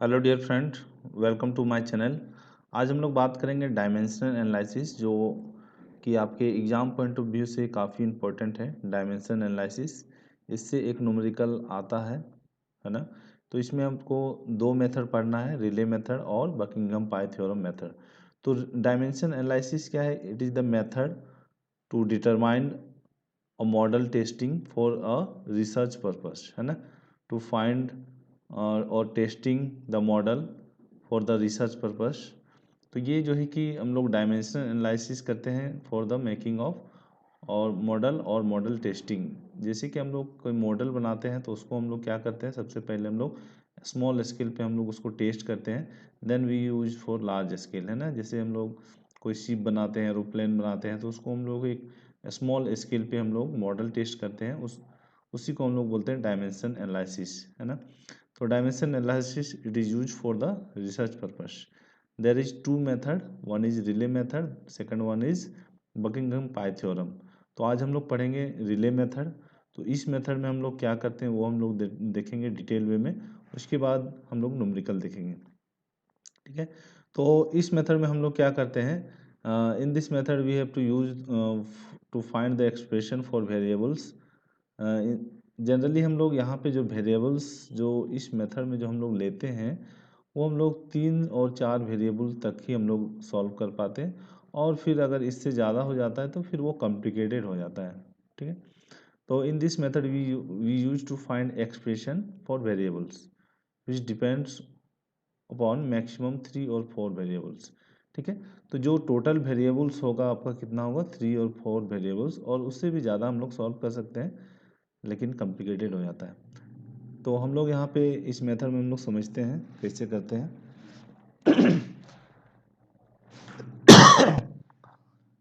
Hello dear friend, welcome to my channel. आज हम लोग बात करेंगे डायमेंशनल एनालिसिस, जो कि आपके एग्ज़ाम पॉइंट ऑफ व्यू से काफ़ी इम्पोर्टेंट है। डायमेंशनल एनालिसिस, इससे एक न्यूमेरिकल आता है ना। तो इसमें हमको दो मेथड पढ़ना है, रिले मेथड और बकिंघम पाई थ्योरम मेथड। तो डायमेंशन एनालिसिस क्या है? It is the method to determine a model testing for a research purpose, है ना। टू फाइंड और testing the model for the research purpose. तो ये जो है कि हम लोग डायमेंशनल एनालिसिस करते हैं फॉर द मेकिंग ऑफ और मॉडल टेस्टिंग। जैसे कि हम लोग कोई मॉडल बनाते हैं तो उसको हम लोग क्या करते हैं, सबसे पहले हम लोग स्मॉल स्केल पे हम लोग उसको टेस्ट करते हैं, then we use for large scale, है ना। जैसे हम लोग कोई शिप बनाते हैं, एरोप्लेन बनाते हैं, तो उसको हम लोग एक स्मॉल स्केल पे हम लोग मॉडल टेस्ट करते हैं, उसी को हम लोग बोलते हैं डायमेंशन एनालिसिस, है ना। तो dimension analysis it is use for the research purpose. There is two method, one is Rayleigh method, second one is Buckingham pi theorem. तो आज हम लोग पढ़ेंगे रिले मेथड। तो इस मेथड में हम लोग क्या करते हैं वो हम लोग देखेंगे डिटेल वे में। उसके बाद हम लोग न्यूमेरिकल देखेंगे, ठीक है। तो इस मेथड में हम लोग क्या करते हैं, in this method we have to use to find the expression for variables. Generally हम लोग यहाँ पे जो वेरिएबल्स जो इस मेथड में जो हम लोग लेते हैं, वो हम लोग 3 और 4 वेरिएबल तक ही हम लोग सॉल्व कर पाते हैं, और फिर अगर इससे ज़्यादा हो जाता है तो फिर वो कॉम्प्लिकेटेड हो जाता है, ठीक है। तो in this method we use to find expression for variables which depends upon maximum 3 और 4 वेरिएबल्स, ठीक है। तो जो टोटल वेरिएबल्स होगा आपका कितना होगा, 3 और 4 वेरिएबल्स, और उससे भी ज़्यादा हम लोग सॉल्व कर सकते हैं, लेकिन कॉम्प्लिकेटेड हो जाता है। तो हम लोग यहाँ पे इस मेथड में हम लोग समझते हैं कैसे करते हैं।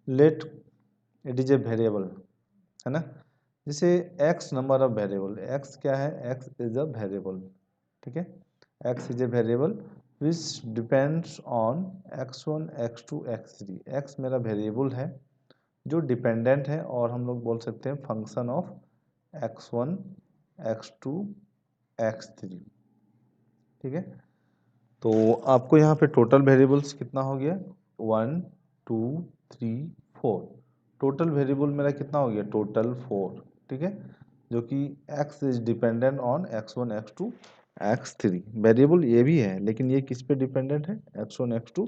Let it is a variable, है ना। जैसे x number of variable, x क्या है, एक्स इज अ वेरिएबल, ठीक है। X is a variable which depends on x1 x2 x3। X मेरा वेरिएबल है जो डिपेंडेंट है, और हम लोग बोल सकते हैं function of x1 x2 x3, ठीक है। तो आपको यहाँ पे टोटल वेरिएबल्स कितना हो गया, 1 2 3 4। टोटल वेरिएबल मेरा कितना हो गया, टोटल 4, ठीक है। जो कि x is dependent on x1 x2 x3। Variable ये भी है, लेकिन ये किस पे डिपेंडेंट है, x1 x2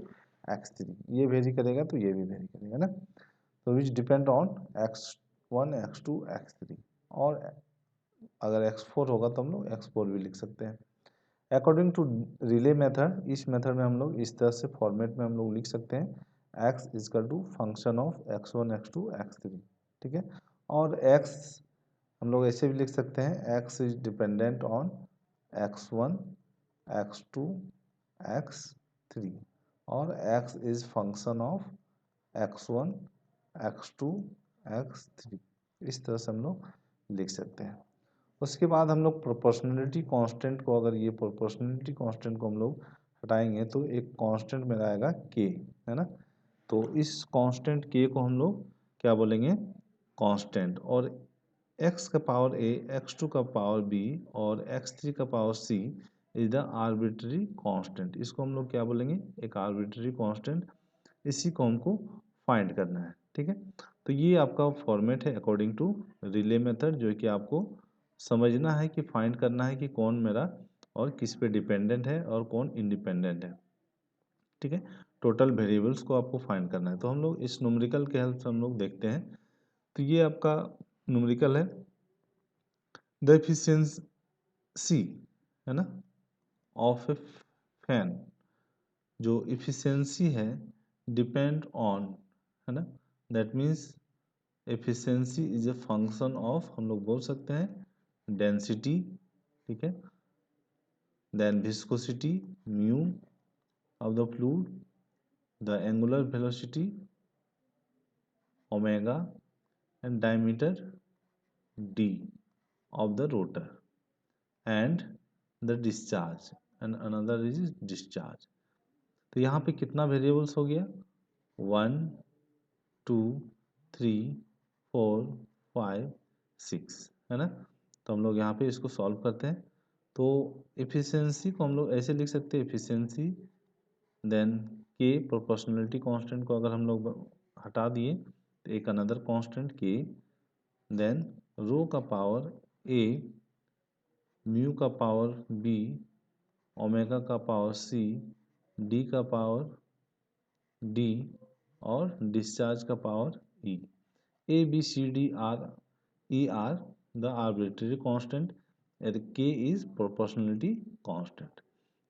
x3। ये वेरी करेगा तो ये भी वेरी करेगा ना। तो विच depend on x1 x2 x3, और अगर x4 होगा तो हम लोग x4 भी लिख सकते हैं। अकॉर्डिंग टू रिले मेथड, इस मेथड में हम लोग इस तरह से फॉर्मेट में हम लोग लिख सकते हैं, x is equal to function of x1 x2 x3, ठीक है। और x हम लोग ऐसे भी लिख सकते हैं, x is dependent on x1 x2 x3, और x is function of x1 x2 x3। इस तरह से हम लोग लिख सकते हैं। उसके बाद हम लोग प्रोपोर्शनलिटी कांस्टेंट को, अगर ये प्रोपोर्शनलिटी कांस्टेंट को हम लोग हटाएंगे तो एक कांस्टेंट मेरा आएगा के, है ना। तो इस कांस्टेंट के को हम लोग क्या बोलेंगे, कांस्टेंट। और x का पावर a, x2 का पावर b और x3 का power c is the arbitrary constant. इसको हम लोग क्या बोलेंगे, एक आर्बिट्ररी कांस्टेंट। इसी को हमको फाइंड करना है, ठीक है। तो ये आपका फॉर्मेट है अकॉर्डिंग टू रिले मेथड, जो कि आपको समझना है कि फाइंड करना है कि कौन मेरा और किस पे डिपेंडेंट है और कौन इंडिपेंडेंट है, ठीक है। टोटल वेरिएबल्स को आपको फाइंड करना है। तो हम लोग इस न्यूमेरिकल के हेल्प से हम लोग देखते हैं। तो ये आपका न्यूमेरिकल है, द एफिशिएंसी, है ना, ऑफ ए फैन। जो एफिशिएंसी है डिपेंड ऑन, है ना, that means efficiency is a function of, हम लोग बोल सकते हैं डेंसिटी, ठीक है, then viscosity mu of the fluid, the angular velocity omega, and diameter D of the rotor, and the discharge, and another is discharge. तो यहाँ पे कितना वेरिएबल्स हो गया, 1 2 3 4 5 6, है ना। तो हम लोग यहाँ पे इसको सॉल्व करते हैं। तो एफिशिएंसी को हम लोग ऐसे लिख सकते हैं, efficiency then K proportionality constant को अगर हम लोग हटा दिए तो एक another constant K, then rho का पावर ए, म्यू का पावर बी, ओमेगा का पावर सी, डी का पावर डी और डिस्चार्ज का power E. A B C D are E are the arbitrary constant and K is proportionality constant.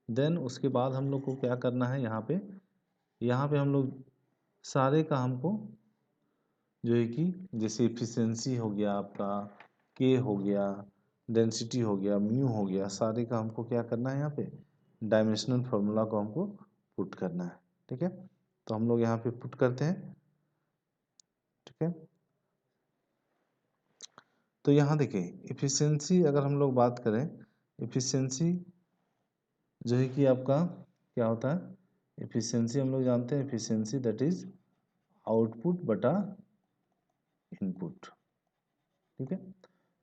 Then उसके बाद हम लोग को क्या करना है, यहाँ पे हम लोग सारे का हमको जो है कि जैसे एफिशिएंसी हो गया आपका, के हो गया, डेंसिटी हो गया, म्यू हो गया, सारे का हमको क्या करना है, यहाँ पे डायमेंशनल फार्मूला को हमको पुट करना है। ठीक है, तो हम लोग यहाँ पे पुट करते हैं। ठीक है, तो यहाँ देखिए एफिशिएंसी अगर हम लोग बात करें, एफिशिएंसी जो है कि आपका क्या होता है, एफिशिएंसी हम लोग जानते हैं, एफिशिएंसी दैट इज आउटपुट बटा इनपुट। ठीक है,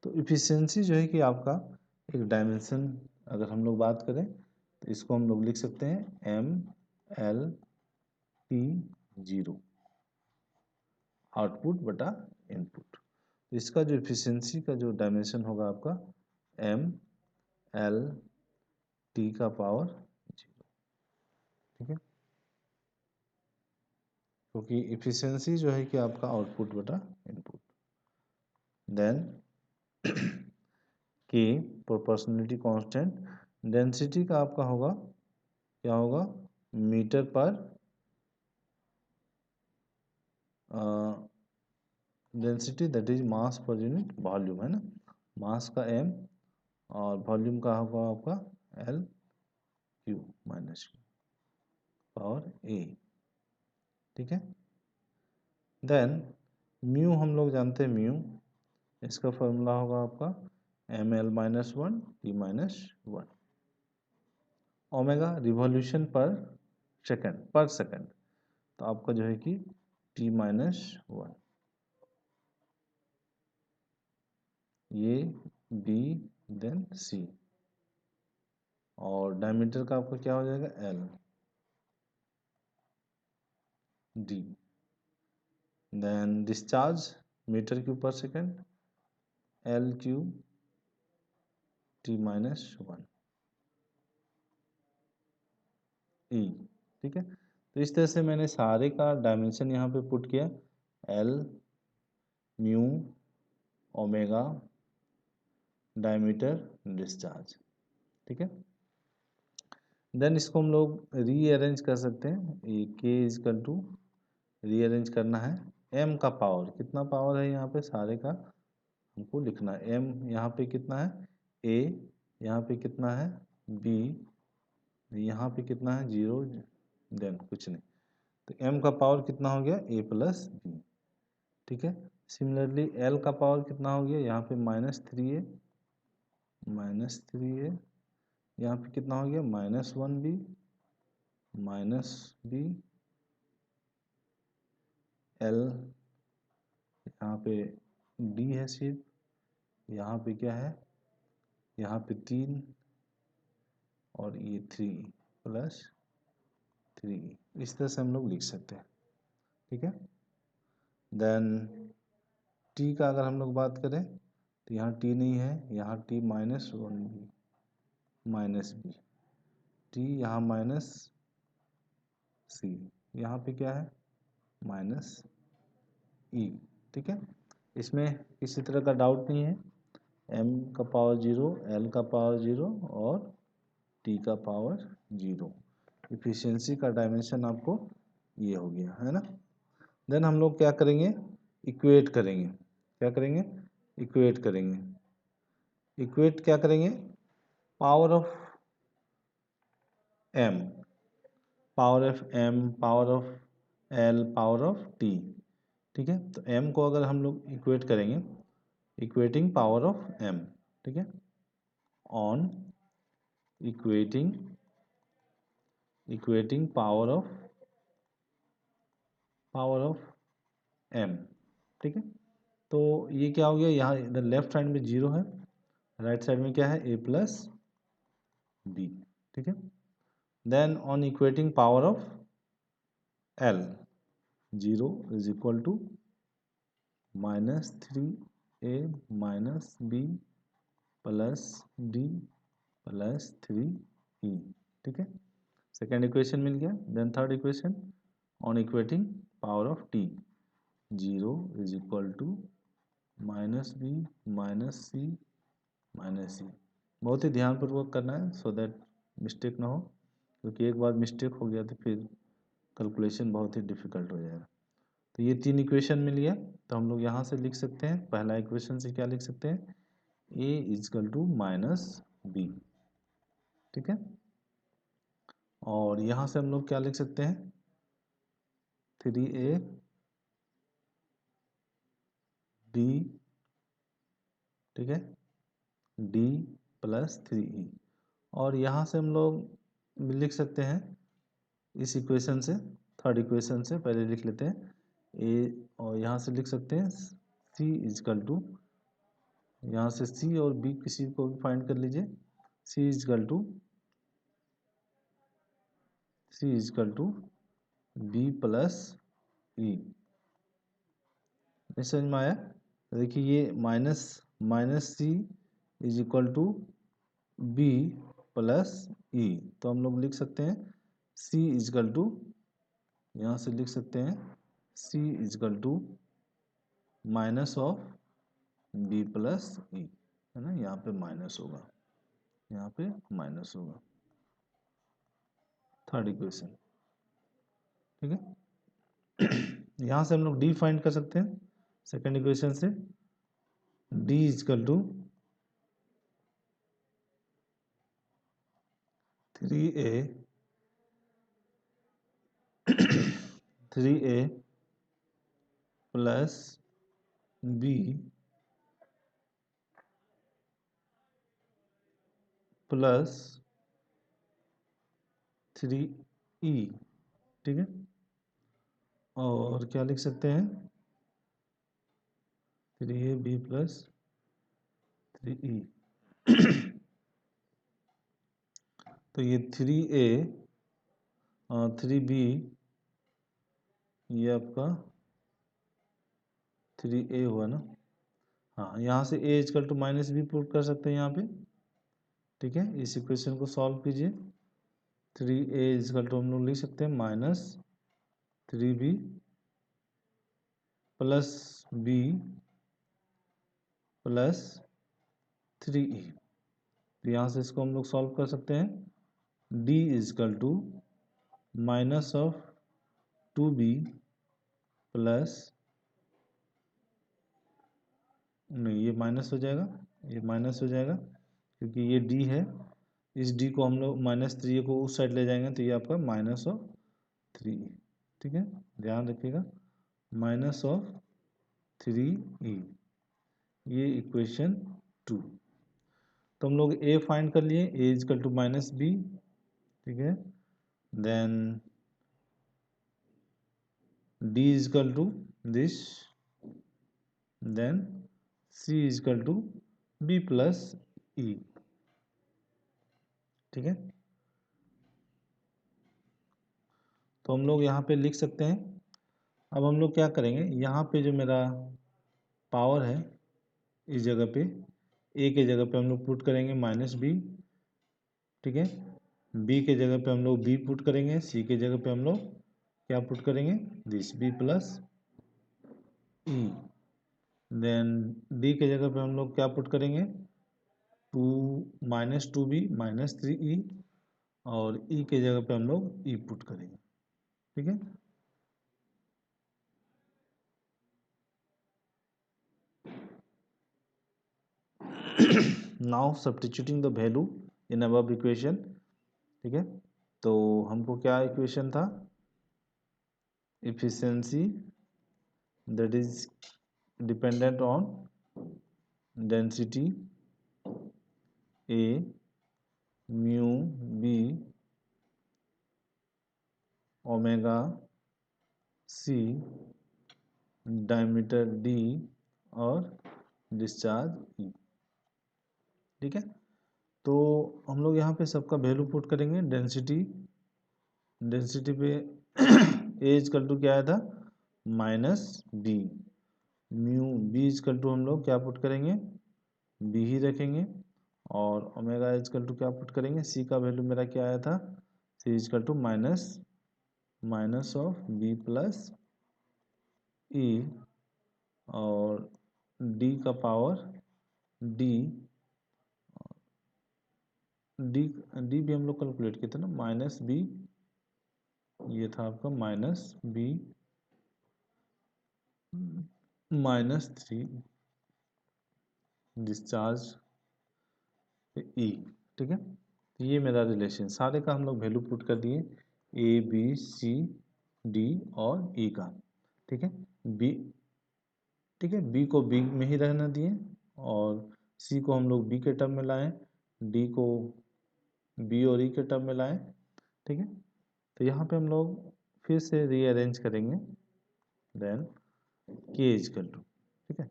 तो एफिशिएंसी जो है कि आपका एक डायमेंशन अगर हम लोग बात करें तो इसको हम लोग लिख सकते हैं M L T zero, output बटा इनपुट। तो इसका जो एफिशिएंसी का जो डायमेंशन होगा आपका एम एल टी का पावर जीरो। ठीक है, क्योंकि एफिशिएंसी जो है कि आपका आउटपुट बटा input. Then K proportionality constant, density का आपका होगा क्या होगा, मीटर पर density that is mass per unit volume, है ना, मास का एम और वॉल्यूम का होगा आपका L Q minus Q power A. ठीक है, देन म्यू हम लोग जानते हैं, म्यू इसका फॉर्मूला होगा आपका M L minus one T minus one. Omega revolution per second, तो आपका जो है कि टी माइनस वन, ये बी देन सी, और डायमीटर का आपका क्या हो जाएगा L D, then discharge metre cube per second L cube T minus one E. ठीक है, तो इस तरह से मैंने सारे का डायमेंशन यहाँ पे पुट किया, L mu omega diameter discharge. ठीक है, देन इसको हम लोग रीअरेंज कर सकते हैं, ये के इजकल टू रीअरेंज करना है, एम का पावर कितना पावर है यहाँ पे सारे का हमको लिखना है, एम यहाँ पे कितना है ए, यहाँ पे कितना है बी, यहाँ पे कितना है जीरो, देन कुछ नहीं, तो एम का पावर कितना हो गया ए प्लस बी। ठीक है, सिमिलरली एल का पावर कितना हो गया, यहाँ पे माइनस थ्री ए, यहाँ पे कितना हो गया minus one B minus B, L यहाँ पे डी है सिर्फ, यहाँ पे क्या है, यहाँ पे तीन और ये थ्री प्लस थ्री, इस तरह से हम लोग लिख सकते हैं। ठीक है, देन टी का अगर हम लोग बात करें तो यहाँ टी नहीं है, यहाँ T minus one B minus B, T यहाँ माइनस सी, यहाँ पे क्या है माइनस ई। ठीक है, इसमें किसी तरह का डाउट नहीं है, एम का पावर जीरो, एल का पावर जीरो और टी का पावर जीरो। इफिशियंसी का डायमेंशन आपको ये हो गया है ना। देन हम लोग क्या करेंगे, इक्वेट करेंगे, क्या करेंगे इक्वेट करेंगे, इक्वेट क्या करेंगे, power of M, power of M, power of L, power of T. ठीक है, तो एम को अगर हम लोग इक्वेट करेंगे, इक्वेटिंग पावर ऑफ एम, ठीक है, on equating power of M. ठीक है, तो ये क्या हो गया, यहाँ इधर लेफ्ट साइड में जीरो है, राइट साइड में क्या है ए प्लस बी। ठीक है, then on equating power of L, 0 is equal to -3a minus B plus D plus 3e। ठीक है, सेकेंड इक्वेशन मिल गया। Then third equation on equating power of T, 0 is equal to -b minus C minus सी। बहुत ही ध्यानपूर्वक करना है so that mistake ना हो, क्योंकि एक बार मिस्टेक हो गया तो फिर कैलकुलेशन बहुत ही डिफिकल्ट हो जाएगा। तो ये तीन इक्वेशन मिल गया, तो हम लोग यहाँ से लिख सकते हैं, पहला इक्वेशन से क्या लिख सकते हैं, a is equal to minus B. ठीक है, और यहाँ से हम लोग क्या लिख सकते हैं, 3a b, ठीक है, d प्लस 3e। और यहाँ से हम लोग लिख सकते हैं इस इक्वेशन से, थर्ड इक्वेशन से पहले लिख लेते हैं a, और यहाँ से लिख सकते हैं c इजकल टू, यहाँ से c और b किसी को भी फाइंड कर लीजिए, c is equal to b plus e। नहीं समझ में आया? देखिए ये minus C is equal to B plus E, तो हम लोग लिख सकते हैं c इजकल टू, यहाँ से लिख सकते हैं c is equal to minus of b plus E, है ना, यहाँ पे माइनस होगा, यहाँ पे माइनस होगा, थर्ड इक्वेशन। ठीक है, यहाँ से हम लोग d फाइंड कर सकते हैं सेकेंड इक्वेशन से, d is equal to 3a 3a plus b plus 3e। ठीक है, और क्या लिख सकते हैं, 3ab प्लस 3e। तो ये 3a 3b, ये आपका 3a हुआ ना। हाँ, यहाँ से a is equal to minus B put कर सकते हैं यहाँ पे। ठीक है, इस इक्वेशन को सॉल्व कीजिए, 3a इजकल टू हम लोग लिख सकते हैं minus 3b plus b plus 3e। तो यहाँ से इसको हम लोग सॉल्व कर सकते हैं, d is equal to minus of 2b plus, नहीं ये माइनस हो जाएगा, ये माइनस हो जाएगा क्योंकि ये d है, इस d को हम लोग -3 को उस साइड ले जाएंगे तो ये आपका माइनस ऑफ 3e। ठीक है, ध्यान रखिएगा, माइनस ऑफ 3e, ये इक्वेशन 2। तो हम लोग a फाइंड कर लिए, a is equal to minus B. ठीक है, then d is equal to this, then c is equal to b plus e। ठीक है, तो हम लोग यहाँ पे लिख सकते हैं। अब हम लोग क्या करेंगे, यहाँ पे जो मेरा पावर है इस जगह पे a के जगह पे हम लोग पुट करेंगे -b। ठीक है, b के जगह पे हम लोग b पुट करेंगे, c के जगह पे हम लोग क्या पुट करेंगे, this b plus e। Then d के जगह पे हम लोग क्या पुट करेंगे, -2b माइनस 3e, और e के जगह पे हम लोग e पुट करेंगे। ठीक है, now substituting the value in above equation. ठीक है, तो हमको क्या इक्वेशन था, efficiency that is dependent on density A mu B omega C diameter D और डिस्चार्ज E। ठीक है, तो हम लोग यहाँ पे सबका वैल्यू पुट करेंगे। डेंसिटी पे ए इजकल टू क्या आया था, minus B. Mu B is equal to हम लोग क्या पुट करेंगे, बी ही रखेंगे। और ओमेगा इजकल टू क्या पुट करेंगे, सी का वैल्यू मेरा क्या आया था, C is equal to minus of B plus E. और डी का पावर डी डी डी भी हम लोग कैलकुलेट किए थे ना, माइनस बी, ये था आपका माइनस बी -3 डिस्चार्ज ई। ठीक है, तो ये मेरा रिलेशन सारे का हम लोग वैल्यू पुट कर दिए, ए बी सी डी और ई का। ठीक है, बी, ठीक है, बी को बी में ही रहना दिए, और सी को हम लोग बी के टर्म में लाएं, डी को बी और ई के टर्म में लाएं। ठीक है, तो यहाँ पे हम लोग फिर से रीअरेंज करेंगे, देन के इजकल टू। ठीक है,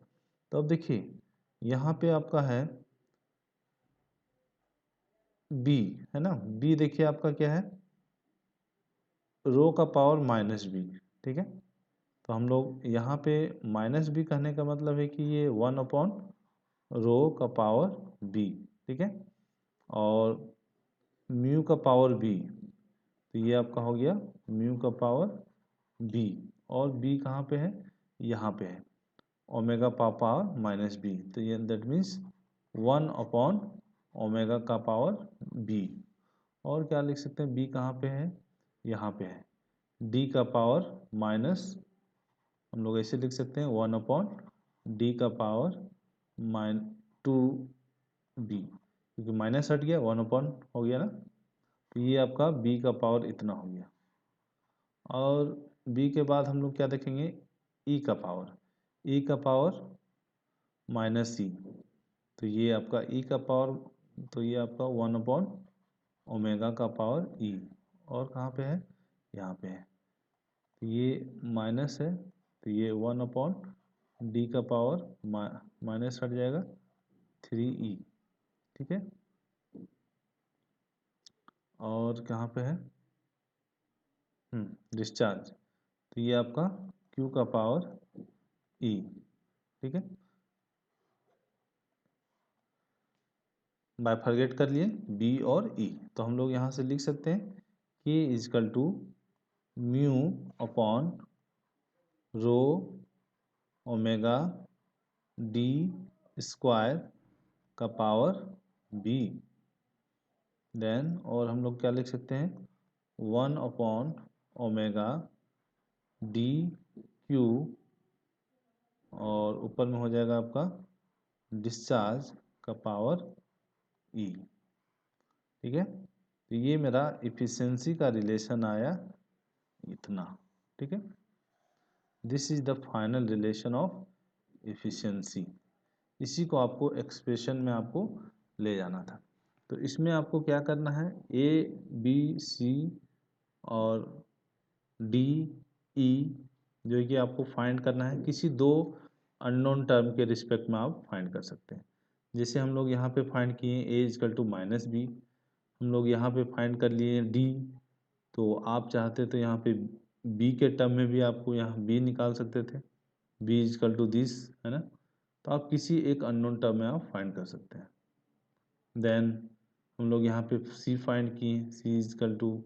तो अब देखिए यहाँ पे आपका है बी, है ना, बी देखिए आपका क्या है, रो का पावर माइनस बी। ठीक है, तो हम लोग यहाँ पे माइनस बी कहने का मतलब है कि ये 1 अपॉन रो का पावर बी। ठीक है, और म्यू का पावर बी, तो ये आपका हो गया म्यू का पावर बी। और बी कहाँ पे है, यहाँ पे है, ओमेगा का पावर माइनस बी, तो ये दैट मीन्स 1 अपॉन ओमेगा का पावर बी। और क्या लिख सकते हैं, बी कहाँ पे है, यहाँ पे है, डी का पावर माइनस, हम लोग ऐसे लिख सकते हैं 1 अपॉन डी का पावर -2 बी, क्योंकि माइनस हट गया 1 अपॉन हो गया ना, तो ये आपका बी का पावर इतना हो गया। और बी के बाद हम लोग क्या देखेंगे, ई का पावर, ई का पावर माइनस सी, तो ये आपका ई का पावर, तो ये आपका 1 अपॉन ओमेगा का पावर ई। और कहाँ पे है, यहाँ पे है, तो ये माइनस है, तो ये 1 अपॉन डी का पावर माइनस हट जाएगा 3 ई। ठीक है, और कहाँ पे है, डिस्चार्ज, तो ये आपका क्यू का पावर ई। ठीक है, बायफरगेट कर लिए बी और ई, तो हम लोग यहाँ से लिख सकते हैं के is equal to mu upon rho omega D square का पावर बी। देन और हम लोग क्या लिख सकते हैं, 1 अपॉन ओमेगा डी क्यू, और ऊपर में हो जाएगा आपका डिस्चार्ज का पावर ई। ठीक है, तो ये मेरा इफिशिएंसी का रिलेशन आया इतना। ठीक है, this is the final relation of efficiency. इसी को आपको एक्सप्रेशन में आपको ले जाना था। तो इसमें आपको क्या करना है, ए बी सी और डी ई जो है कि आपको फाइंड करना है, किसी दो अननोन टर्म के रिस्पेक्ट में आप फाइंड कर सकते हैं। जैसे हम लोग यहाँ पे फाइंड किए ए इजकल टू माइनस बी, हम लोग यहाँ पे फाइंड कर लिए डी, तो आप चाहते तो यहाँ पे बी के टर्म में भी आपको यहाँ बी निकाल सकते थे, बी इजकल टू दिस, है ना, तो आप किसी एक अननोन टर्म में आप फाइंड कर सकते हैं। देन हम लोग यहाँ पे सी फाइंड किए, C is equal to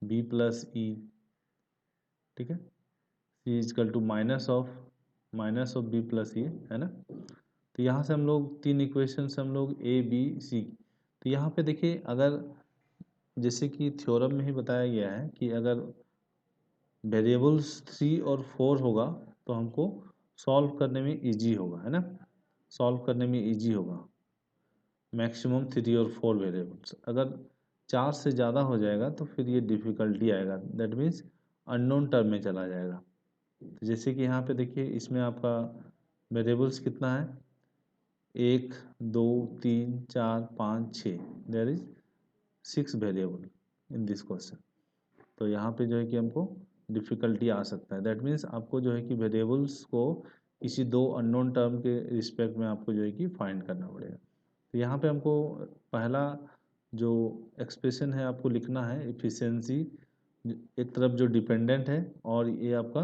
B plus E. ठीक है, C is equal to minus of B plus E, है ना, तो यहाँ से हम लोग तीन इक्वेशन से हम लोग ए बी सी, तो यहाँ पे देखिए अगर जैसे कि थ्योरम में ही बताया गया है कि अगर वेरिएबल्स 3 और 4 होगा तो हमको सॉल्व करने में इजी होगा, है ना, सॉल्व करने में इजी होगा, मैक्सिमम 3 और 4 वेरिएबल्स। अगर 4 से ज़्यादा हो जाएगा तो फिर ये डिफ़िकल्टी आएगा, दैट मीन्स अननोन टर्म में चला जाएगा। तो जैसे कि यहाँ पे देखिए इसमें आपका वेरिएबल्स कितना है, 1 2 3 4 5 6, there is 6 variable in this question. तो यहाँ पे जो है कि हमको डिफ़िकल्टी आ सकता है, दैट मीन्स आपको जो है कि वेरिएबल्स को किसी दो अननोन टर्म के रिस्पेक्ट में आपको जो है कि फाइंड करना पड़ेगा। तो यहाँ पे हमको पहला जो एक्सप्रेशन है आपको लिखना है एफिशिएंसी, एक तरफ जो डिपेंडेंट है और ये आपका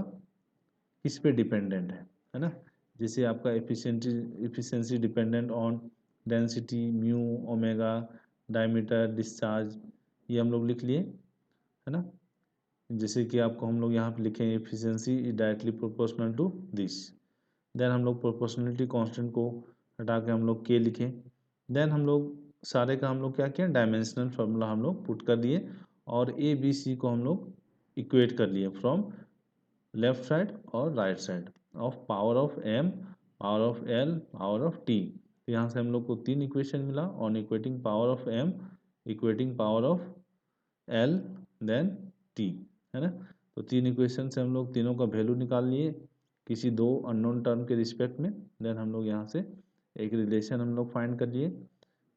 किस पे डिपेंडेंट है ना। जैसे आपका efficiency dependent on density, mu, omega, diameter, discharge, ये हम लोग लिख लिए है ना। जैसे कि आपको हम लोग यहाँ पे लिखें efficiency is directly proportional to this. Then हम लोग प्रोपोर्शनलिटी कांस्टेंट को हटा के हम लोग के लिखें। देन हम लोग सारे का हम लोग क्या किया, डायमेंशनल फार्मूला हम लोग पुट कर दिए और ए बी सी को हम लोग इक्वेट कर लिए फ्रॉम लेफ्ट साइड और right side of power of M, power of L, power of T. तो यहाँ से हम लोग को 3 इक्वेशन मिला on equating power of M, equating power of L, then T, है ना। तो 3 इक्वेशन से हम लोग तीनों का वैल्यू निकाल लिए किसी 2 अननोन टर्म के रिस्पेक्ट में। देन हम लोग यहाँ से एक रिलेशन हम लोग फाइंड कर लिए,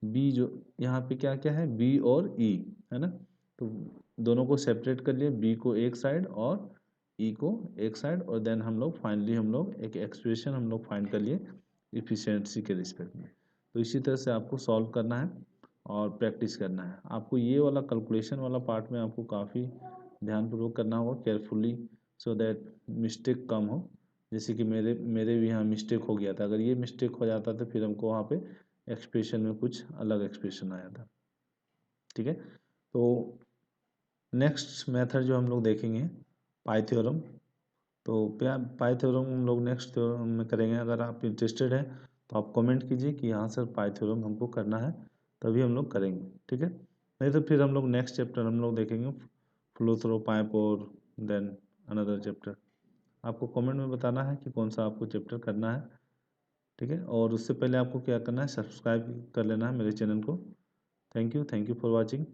बी जो यहाँ पे क्या क्या है, बी और ई, है ना। तो दोनों को सेपरेट कर लिए, बी को एक साइड और ई को एक साइड, और देन हम लोग फाइनली हम लोग एक एक्सप्रेशन हम लोग फाइंड कर लिए इफिशियंसी के रिस्पेक्ट में। तो इसी तरह से आपको सॉल्व करना है और प्रैक्टिस करना है। आपको ये वाला कैलकुलेशन वाला पार्ट में आपको काफ़ी ध्यानपूर्वक करना होगा केयरफुली, सो दैट मिस्टेक कम हो। जैसे कि मेरे मेरे भी यहाँ मिस्टेक हो गया था, अगर ये मिस्टेक हो जाता तो फिर हमको वहाँ पे एक्सप्रेशन में कुछ अलग एक्सप्रेशन आया था। ठीक है, तो नेक्स्ट मेथड जो हम लोग देखेंगे पाई थ्योरम। तो पाई थ्योरम हम लोग नेक्स्ट थ्योरम में करेंगे। अगर आप इंटरेस्टेड हैं तो आप कमेंट कीजिए कि यहाँ सर पाई थ्योरम हमको करना है, तभी हम लोग करेंगे। ठीक है, नहीं तो फिर हम लोग नेक्स्ट चैप्टर हम लोग देखेंगे फ्लो थ्रो पाइप और देन अनदर चैप्टर। आपको कमेंट में बताना है कि कौन सा आपको चैप्टर करना है। ठीक है, और उससे पहले आपको क्या करना है, सब्सक्राइब कर लेना है मेरे चैनल को। Thank you for watching.